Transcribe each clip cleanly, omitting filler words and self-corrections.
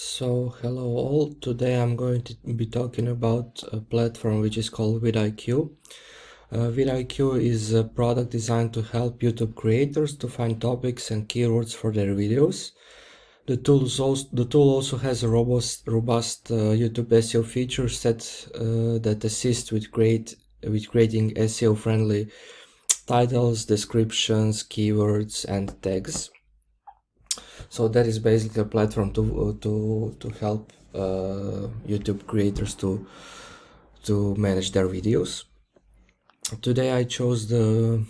So hello all, today I'm going to be talking about a platform which is called vidIQ. vidIQ is a product designed to help YouTube creators to find topics and keywords for their videos. The tool also has a robust YouTube SEO feature set that assists with creating SEO friendly titles, descriptions, keywords and tags. So that is basically a platform to help YouTube creators to manage their videos. Today I chose the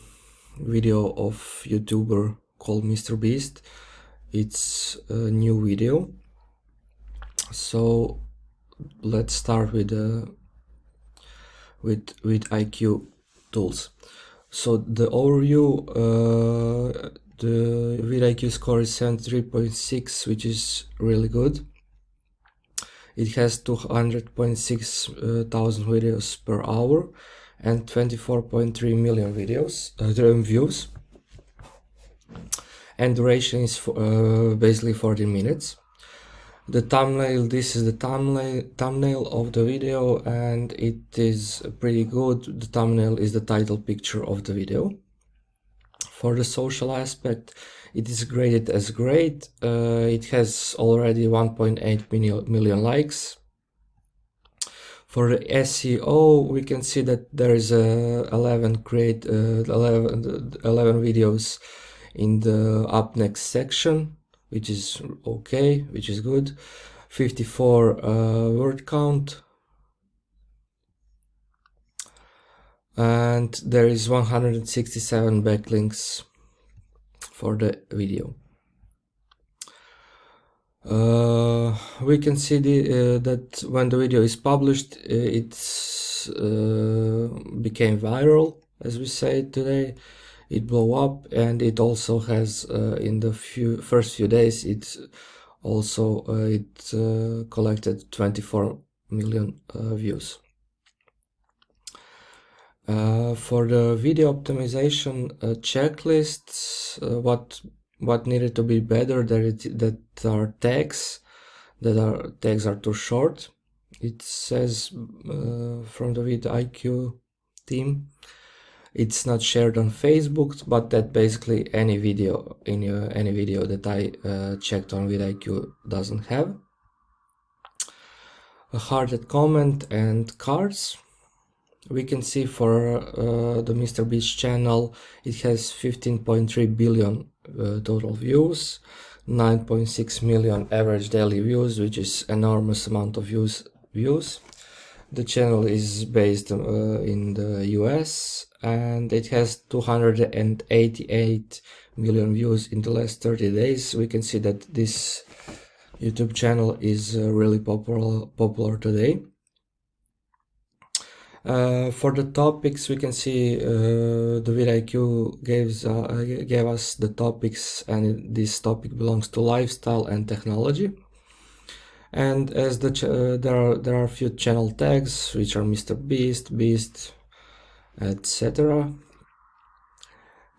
video of YouTuber called MrBeast. It's a new video. So let's start with IQ tools. So the overview, the vidIQ score is 73.6, which is really good. It has 200.6 thousand videos per hour and 24.3 million videos views, and duration is basically 40 minutes. The thumbnail, this is the thumbnail of the video, and it is pretty good. The thumbnail is the title picture of the video. For the social aspect, it is graded as great. It has already 1.8 million likes. For the SEO, we can see that there is 11 videos in the up next section, which is okay, which is good. 54 word count, and there is 167 backlinks for the video. We can see that when the video is published, it became viral, as we say today. It blew up, and it also has in the first few days it collected 24 million views. For the video optimization checklists, what needed to be better, that are tags are too short. It says from the vidIQ team. It's not shared on Facebook, but that basically any video that I checked on vidIQ doesn't have. A hearted comment and cards. We can see for the MrBeast channel, it has 15.3 billion total views, 9.6 million average daily views, which is enormous amount of views. The channel is based in the US, and it has 288 million views in the last 30 days. We can see that this YouTube channel is really popular today. For the topics, we can see the vidIQ gave us the topics, and this topic belongs to lifestyle and technology. And as there are a few channel tags, which are MrBeast, Beast, etc.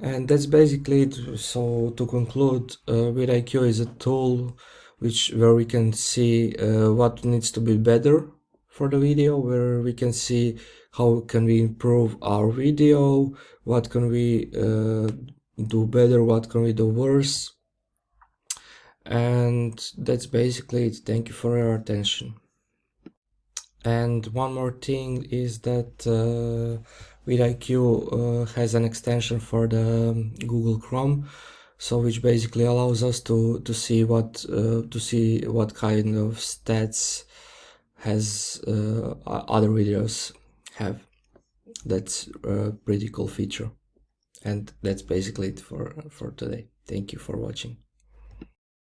And that's basically it. So to conclude, vidIQ is a tool where we can see what needs to be better for the video, where we can see how can we improve our video, what can we do better, what can we do worse. And that's basically it. Thank you for your attention. And one more thing is that vidIQ has an extension for the Google Chrome, so which basically allows us to see what kind of stats has other videos have. That's a pretty cool feature. And that's basically it for today. Thank you for watching.